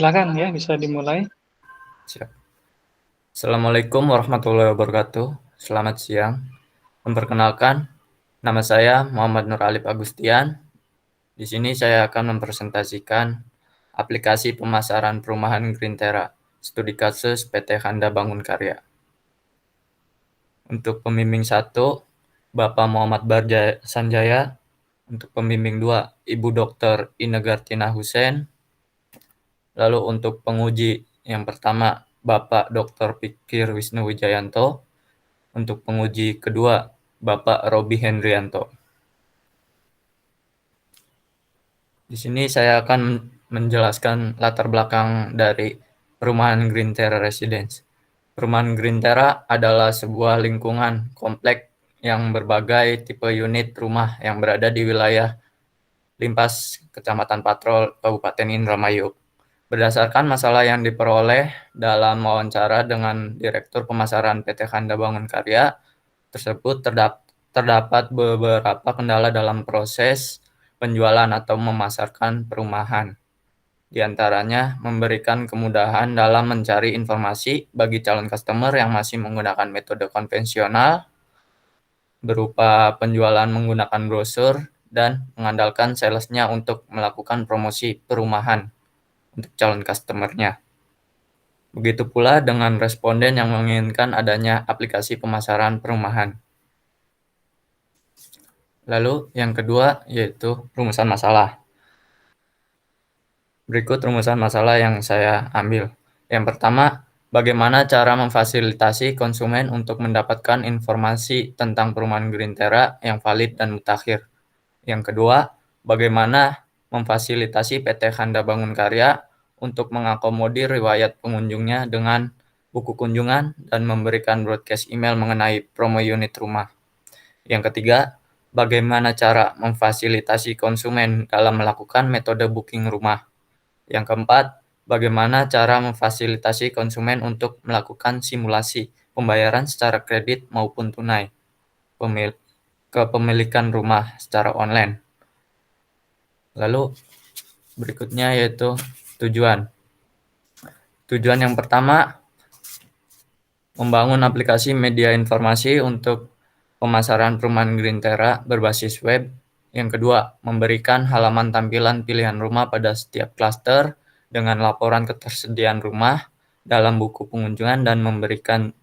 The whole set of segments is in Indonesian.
Silakan ya, bisa dimulai. Siap. Assalamualaikum warahmatullahi wabarakatuh. Selamat siang. Memperkenalkan, nama saya Muhammad Nur Alif Agustian. Di sini saya akan mempresentasikan aplikasi pemasaran perumahan Greentera, studi kasus PT Handa Bangun Karya. Untuk pembimbing 1, Bapak Muhammad Sanjaya. Untuk pembimbing 2, Ibu Dr. Inegartina Hussein. Lalu untuk penguji yang pertama, Bapak Dr. Pikir Wisnu Wijayanto. Untuk penguji kedua, Bapak Robi Hendrianto. Di sini saya akan menjelaskan latar belakang dari perumahan Greentera Residence. Perumahan Greentera adalah sebuah lingkungan komplek yang berbagai tipe unit rumah yang berada di wilayah Limpas, Kecamatan Patrol, Kabupaten Indramayu. Berdasarkan masalah yang diperoleh dalam wawancara dengan Direktur Pemasaran PT Handa Bangun Karya, tersebut terdapat beberapa kendala dalam proses penjualan atau memasarkan perumahan. Di antaranya, memberikan kemudahan dalam mencari informasi bagi calon customer yang masih menggunakan metode konvensional, berupa penjualan menggunakan brosur, dan mengandalkan salesnya untuk melakukan promosi perumahan untuk calon customer-nya. Begitu pula dengan responden yang menginginkan adanya aplikasi pemasaran perumahan. Lalu yang kedua yaitu rumusan masalah. Berikut rumusan masalah yang saya ambil. Yang pertama, bagaimana cara memfasilitasi konsumen untuk mendapatkan informasi tentang perumahan Greentera yang valid dan mutakhir. Yang kedua, bagaimana memfasilitasi PT Handa Bangun Karya untuk mengakomodir riwayat pengunjungnya dengan buku kunjungan dan memberikan broadcast email mengenai promo unit rumah. Yang ketiga, bagaimana cara memfasilitasi konsumen dalam melakukan metode booking rumah. Yang keempat, bagaimana cara memfasilitasi konsumen untuk melakukan simulasi pembayaran secara kredit maupun tunai kepemilikan rumah secara online. Lalu berikutnya yaitu tujuan. Tujuan yang pertama, membangun aplikasi media informasi untuk pemasaran perumahan Greentera berbasis web. Yang kedua, memberikan halaman tampilan pilihan rumah pada setiap klaster dengan laporan ketersediaan rumah dalam buku pengunjungan dan memberikan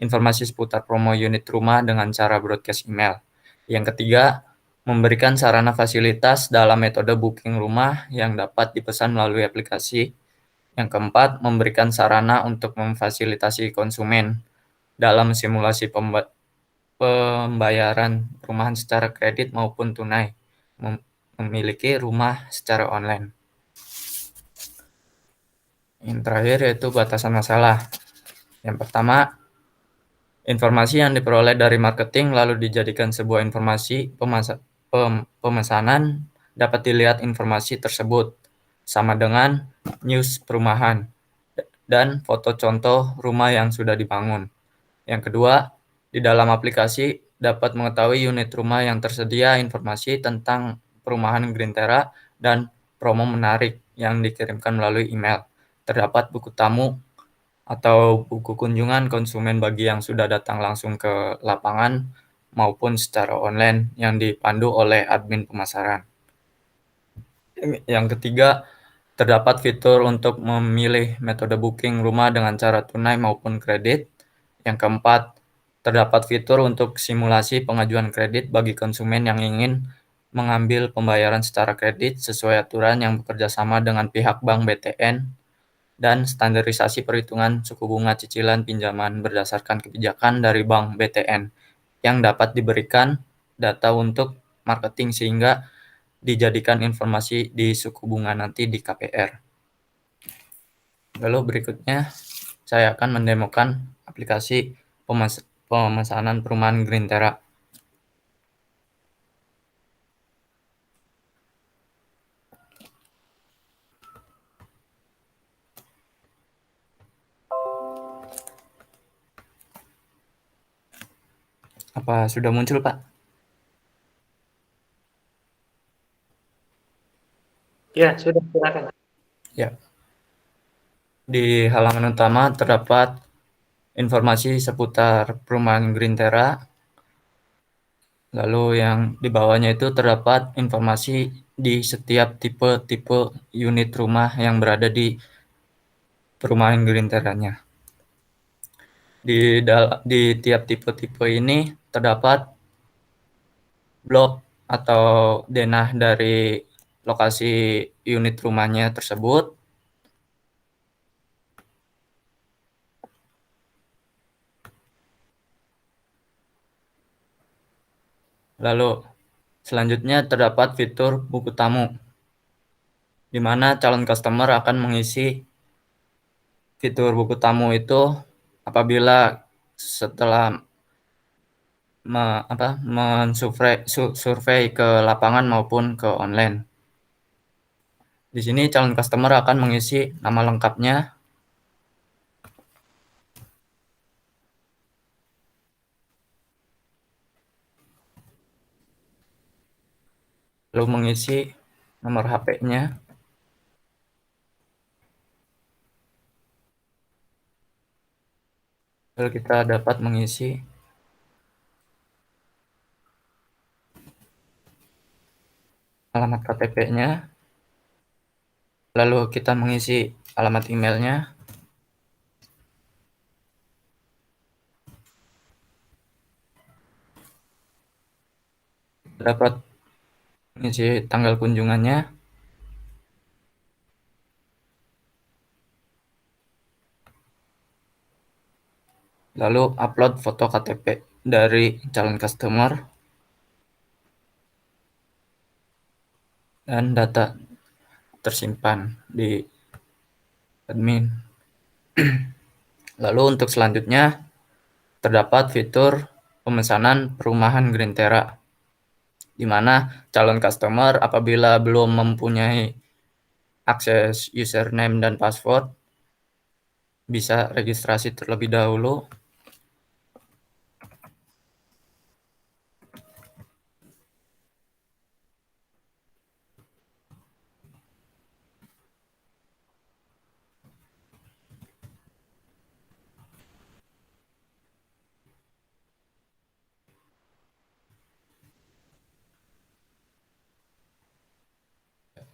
informasi seputar promo unit rumah dengan cara broadcast email. Yang ketiga, memberikan sarana fasilitas dalam metode booking rumah yang dapat dipesan melalui aplikasi. Yang keempat, memberikan sarana untuk memfasilitasi konsumen dalam simulasi pembayaran perumahan secara kredit maupun tunai, memiliki rumah secara online. Yang terakhir yaitu batasan masalah. Yang pertama, informasi yang diperoleh dari marketing lalu dijadikan sebuah informasi pemesanan dapat dilihat informasi tersebut sama dengan news perumahan dan foto contoh rumah yang sudah dibangun. Yang kedua, di dalam aplikasi dapat mengetahui unit rumah yang tersedia, informasi tentang perumahan Greentera, dan promo menarik yang dikirimkan melalui email. Terdapat buku tamu atau buku kunjungan konsumen bagi yang sudah datang langsung ke lapangan maupun secara online yang dipandu oleh admin pemasaran. Yang ketiga, terdapat fitur untuk memilih metode booking rumah dengan cara tunai maupun kredit. Yang keempat, terdapat fitur untuk simulasi pengajuan kredit bagi konsumen yang ingin mengambil pembayaran secara kredit sesuai aturan yang bekerja sama dengan pihak bank BTN dan standarisasi perhitungan suku bunga cicilan pinjaman berdasarkan kebijakan dari bank BTN yang dapat diberikan data untuk marketing sehingga dijadikan informasi di suku bunga nanti di KPR. Lalu berikutnya saya akan mendemokan aplikasi pemesanan perumahan Greentera. Apa sudah muncul, Pak? Ya, sudah silakan. Ya. Di halaman utama terdapat informasi seputar perumahan Green Terra. Lalu yang di bawahnya itu terdapat informasi di setiap tipe-tipe unit rumah yang berada di perumahan Green Terra-nya. Di tiap tipe-tipe ini terdapat blok atau denah dari lokasi unit rumahnya tersebut. Lalu selanjutnya terdapat fitur buku tamu, di mana calon customer akan mengisi fitur buku tamu itu apabila setelah survei ke lapangan maupun ke online. Di sini calon customer akan mengisi nama lengkapnya, lalu mengisi nomor HP-nya, lalu kita dapat mengisi alamat KTP-nya, lalu kita mengisi alamat emailnya, dapat mengisi tanggal kunjungannya, lalu upload foto KTP dari calon customer, dan data tersimpan di admin. Lalu untuk selanjutnya terdapat fitur pemesanan perumahan Green Terra, di mana calon customer apabila belum mempunyai akses username dan password bisa registrasi terlebih dahulu.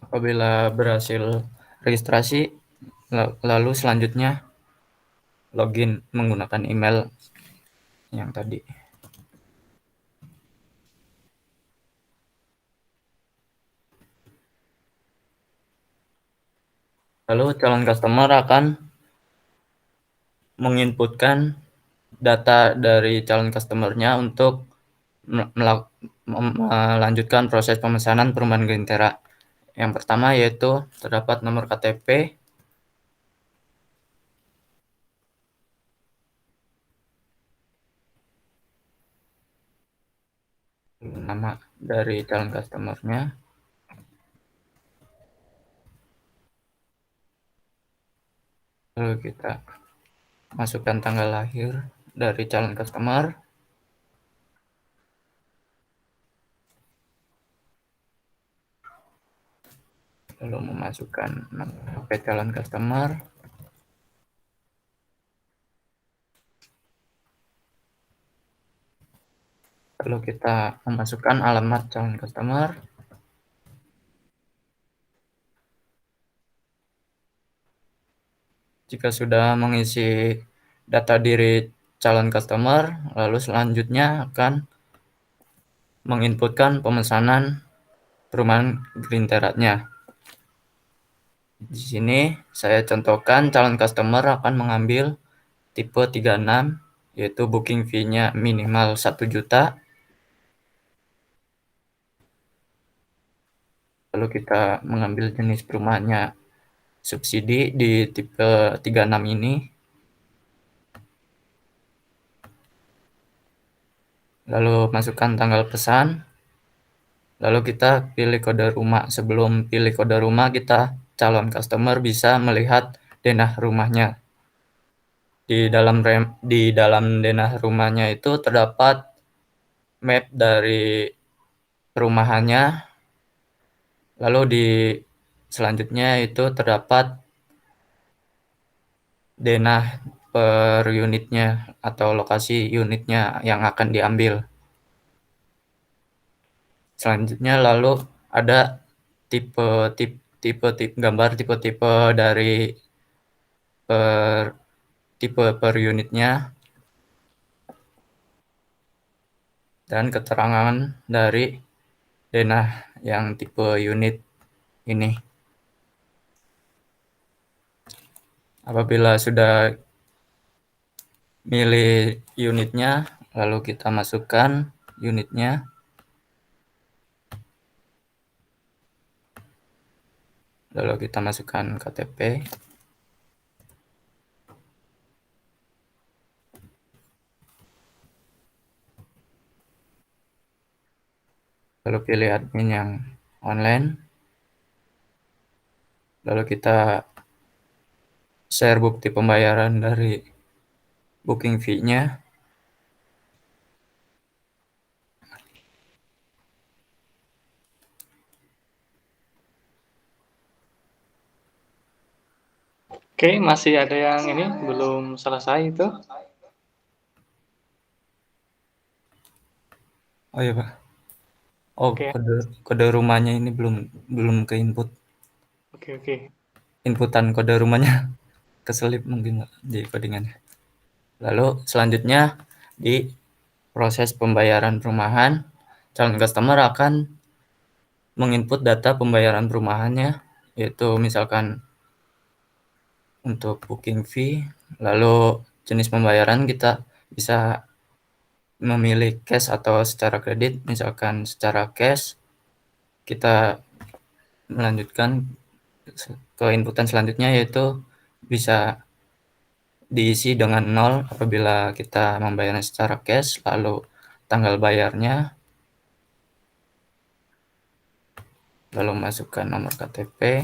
Apabila berhasil registrasi, lalu selanjutnya login menggunakan email yang tadi. Lalu calon customer akan menginputkan data dari calon customer-nya untuk melanjutkan proses pemesanan perumahan Green Terra. Yang pertama yaitu terdapat nomor KTP, nama dari calon customer-nya, lalu kita masukkan tanggal lahir dari calon customer, lalu memasukkan nama HP calon customer, lalu kita memasukkan alamat calon customer, jika sudah mengisi data diri calon customer, lalu selanjutnya akan menginputkan pemesanan perumahan Green Terra-nya. Di sini saya contohkan calon customer akan mengambil tipe 36, yaitu booking fee-nya minimal 1 juta. Lalu kita mengambil jenis perumahannya subsidi di tipe 36 ini. Lalu masukkan tanggal pesan. Lalu kita pilih kode rumah. Sebelum pilih kode rumah, calon customer bisa melihat denah rumahnya. Di dalam denah rumahnya itu terdapat map dari perumahannya. Lalu selanjutnya itu terdapat denah per unitnya atau lokasi unitnya yang akan diambil. Selanjutnya lalu ada gambar tipe-tipe dari per tipe per unitnya dan keterangan dari denah yang tipe unit ini. Apabila sudah milih unitnya, lalu kita masukkan unitnya. Lalu kita masukkan KTP. Lalu pilih admin yang online. Lalu kita share bukti pembayaran dari booking fee-nya. Oke, masih ada yang ini belum selesai itu. Oh iya Pak. Oh, Oke, kode rumahnya ini belum ke input. oke. Inputan kode rumahnya keselip mungkin Pak, di codingannya. Lalu selanjutnya di proses pembayaran perumahan, calon customer akan menginput data pembayaran perumahannya, yaitu misalkan untuk booking fee, lalu jenis pembayaran kita bisa memilih cash atau secara kredit. Misalkan secara cash, kita melanjutkan ke inputan selanjutnya, yaitu bisa diisi dengan 0 apabila kita membayarnya secara cash, lalu tanggal bayarnya, lalu masukkan nomor KTP,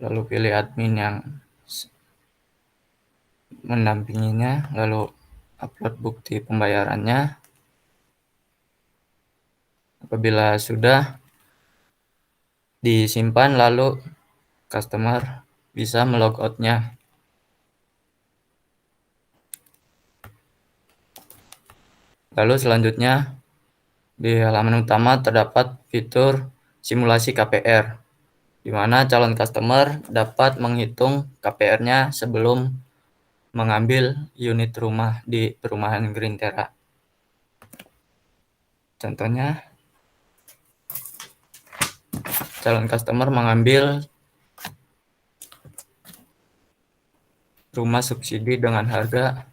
lalu pilih admin yang mendampinginya, lalu upload bukti pembayarannya. Apabila sudah disimpan, lalu customer bisa melogoutnya. Lalu selanjutnya di halaman utama terdapat fitur simulasi KPR, di mana calon customer dapat menghitung KPR-nya sebelum mengambil unit rumah di perumahan Green Terra. Contohnya, calon customer mengambil rumah subsidi dengan harga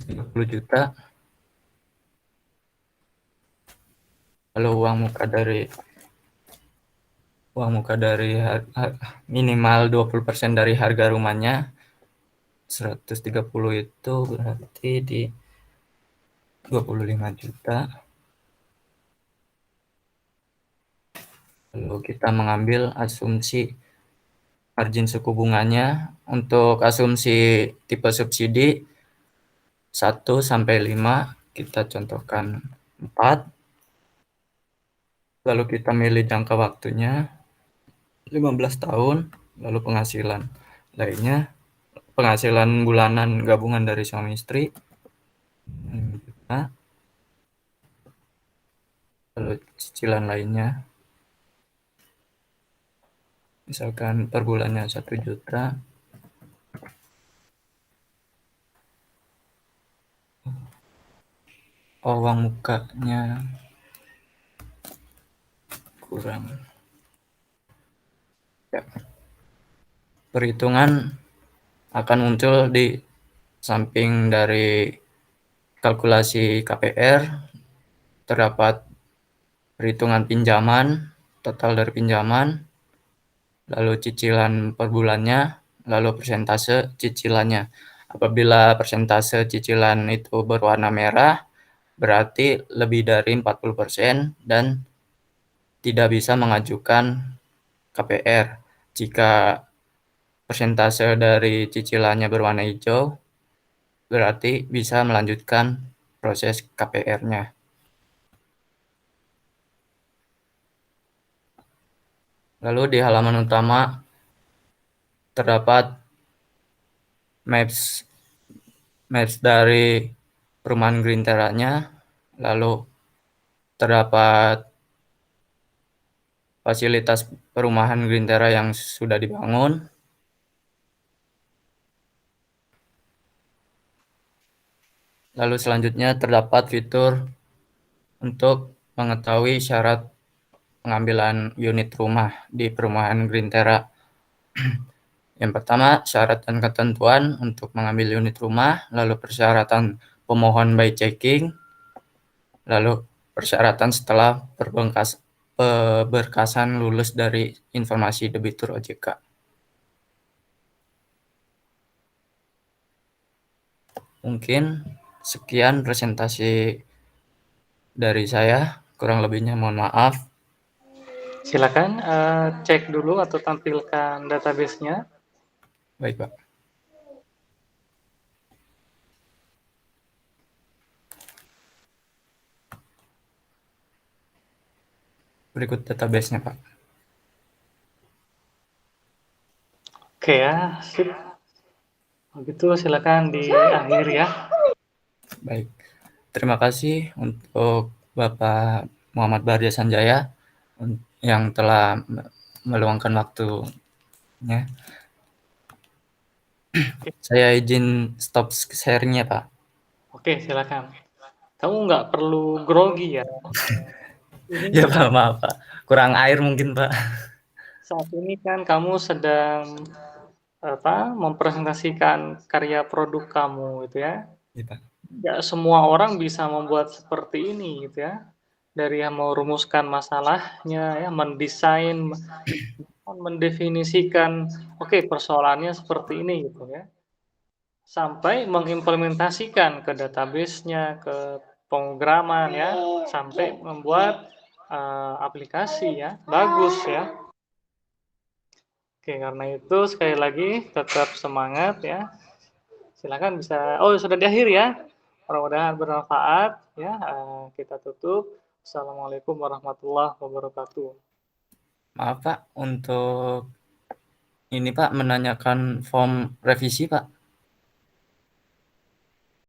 30 juta, lalu uang muka dari minimal 20% dari harga rumahnya 130, itu berarti di 25 juta. Lalu kita mengambil asumsi margin suku bunganya. Untuk asumsi tipe subsidi 1 sampai 5, kita contohkan 4. Lalu kita milih jangka waktunya 15 tahun, lalu penghasilan lainnya, penghasilan bulanan gabungan dari suami istri 6 juta, lalu cicilan lainnya misalkan per bulannya 1 juta. Uang mukanya kurang ya. Perhitungan akan muncul di samping dari kalkulasi KPR, terdapat perhitungan pinjaman, total dari pinjaman, lalu cicilan per bulannya, lalu persentase cicilannya. Apabila persentase cicilan itu berwarna merah, berarti lebih dari 40% dan tidak bisa mengajukan KPR. Jika persentase dari cicilannya berwarna hijau, berarti bisa melanjutkan proses KPR-nya. Lalu di halaman utama terdapat maps maps dari perumahan Green Terra-nya, lalu terdapat fasilitas perumahan Green Terra yang sudah dibangun. Lalu selanjutnya terdapat fitur untuk mengetahui syarat pengambilan unit rumah di perumahan Green Terra. Yang pertama, syarat dan ketentuan untuk mengambil unit rumah, lalu persyaratan pemohon by checking, lalu persyaratan setelah berkasan lulus dari informasi debitur OJK. Mungkin sekian presentasi dari saya, kurang lebihnya mohon maaf. Silakan cek dulu atau tampilkan database-nya. Baik, Pak. Berikut database-nya, Pak. Oke ya, sip. Begitu silakan di akhir ya. Baik. Terima kasih untuk Bapak Muhammad Barja Sanjaya yang telah meluangkan waktunya. Saya izin stop share-nya, Pak. Oke, silakan. Kamu nggak perlu grogi ya. Ini Ya, Pak, maaf, Pak. Kurang air mungkin, Pak. saat ini kan kamu sedang mempresentasikan karya produk kamu gitu ya. Ya, Pak. Nggak semua orang bisa membuat seperti ini gitu ya. Dari yang merumuskan masalahnya ya, mendesain, mendefinisikan, oke, persoalannya seperti ini gitu ya. Sampai mengimplementasikan ke database-nya, ke pemrograman ya, sampai membuat aplikasi ya, bagus ya. Oke, karena itu sekali lagi tetap semangat ya. Silakan bisa, oh sudah di akhir ya. Mudah-mudahan bermanfaat ya. Kita tutup. Assalamualaikum warahmatullahi wabarakatuh. Maaf, Pak, untuk ini, Pak, menanyakan form revisi, Pak.